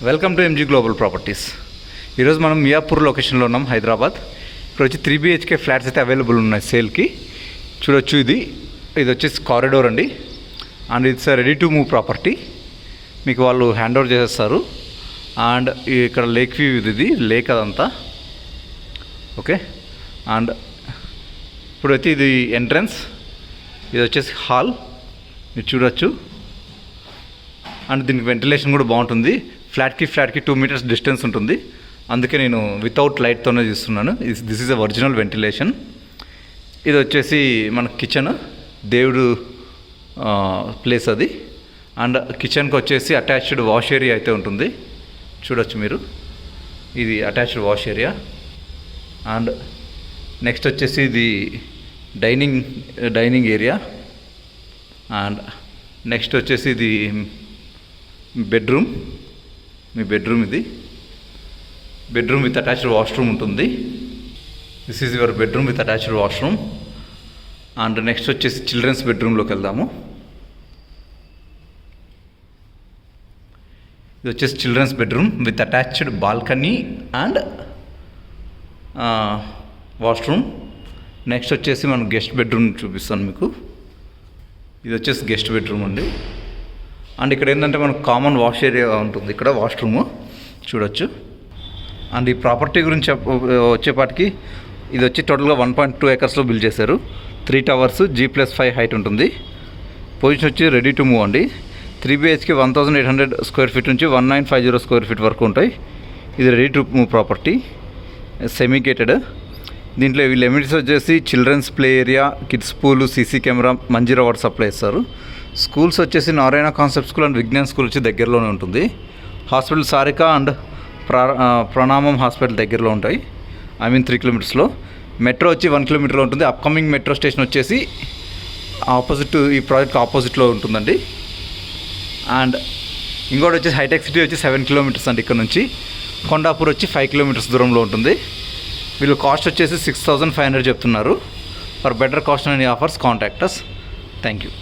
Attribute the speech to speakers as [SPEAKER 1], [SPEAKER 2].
[SPEAKER 1] Welcome to MG global properties. ఈరోజు మనం మియాపూర్ లొకేషన్లో ఉన్నాం, హైదరాబాద్. ఇప్పుడు వచ్చి 3 BHK ఫ్లాట్స్ అయితే అవైలబుల్ ఉన్నాయి సేల్కి. చూడొచ్చు, ఇది వచ్చేసి కారిడోర్ అండి. And it's ready to move property. మీకు వాళ్ళు హ్యాండ్ ఓవర్ చేసేస్తారు. అండ్ ఇక్కడ లేక్ వ్యూ, ఇది లేక్ అదంతా. ఓకే. అండ్ ఇప్పుడైతే ఇది ఎంట్రన్స్, ఇది వచ్చేసి హాల్, మీరు చూడొచ్చు. అండ్ దీనికి వెంటిలేషన్ కూడా బాగుంటుంది. ఫ్లాట్కి 2 meters డిస్టెన్స్ ఉంటుంది. అందుకే నేను వితౌట్ లైట్తోనే చూస్తున్నాను. This is a original ventilation. ఇది వచ్చేసి మన కిచెన్, దేవుడు ప్లేస్ అది. అండ్ కిచెన్కి వచ్చేసి అటాచ్డ్ వాష్ ఏరియా అయితే ఉంటుంది, చూడొచ్చు మీరు. ఇది attached wash area. And next వచ్చేసి ఇది డైనింగ్ ఏరియా. అండ్ నెక్స్ట్ వచ్చేసి ఇది బెడ్రూమ్, మీ బెడ్రూమ్. ఇది బెడ్రూమ్ విత్ అటాచ్డ్ వాష్రూమ్ ఉంటుంది. This is your bedroom with attached washroom. And next వచ్చేసి చిల్డ్రన్స్ బెడ్రూమ్లోకి వెళ్దాము. ఇది వచ్చేసి children's bedroom with attached balcony and washroom. Next వచ్చేసి మనం గెస్ట్ బెడ్రూమ్ చూపిస్తాను మీకు. ఇది వచ్చేసి గెస్ట్ బెడ్రూమ్ అండి. అండ్ ఇక్కడ ఏంటంటే మనకు కామన్ వాష్ ఏరియా ఉంటుంది, ఇక్కడ వాష్రూము చూడొచ్చు. అండ్ ఈ ప్రాపర్టీ గురించి వచ్చేపాటికి ఇది వచ్చి టోటల్గా 1.2 acres బిల్డ్ చేశారు. 3 towers, G+5 హైట్ ఉంటుంది. పొజిషన్ వచ్చి రెడీ టు మూవ్ అండి. 3 BHK 1800 square feet నుంచి 1950 square feet వరకు ఉంటాయి. ఇది ready to move property, semi gated. దీంట్లో వీళ్ళు ఎమినిటీస్ వచ్చేసి children's play area, kids pool, CC camera, Manjeera water supply ఇస్తారు. స్కూల్స్ వచ్చేసి Narayana concept school and Vignan school వచ్చి దగ్గరలోనే ఉంటుంది. Hospital Sarika and Pranamam hospital దగ్గరలో ఉంటాయి, 3 kilometers. మెట్రో వచ్చి 1 kilometer ఉంటుంది. అప్కమింగ్ మెట్రో స్టేషన్ వచ్చేసి ఈ ప్రాజెక్ట్ ఆపోజిట్లో ఉంటుందండి. అండ్ ఇంకోటి వచ్చేసి హైటెక్ సిటీ వచ్చి 7 kilometers అండి ఇక్కడ నుంచి. కొండాపూర్ వచ్చి 5 kilometers దూరంలో ఉంటుంది. వీళ్ళు కాస్ట్ వచ్చేసి 6500 చెప్తున్నారు. For better cost and offers contact us. Thank you.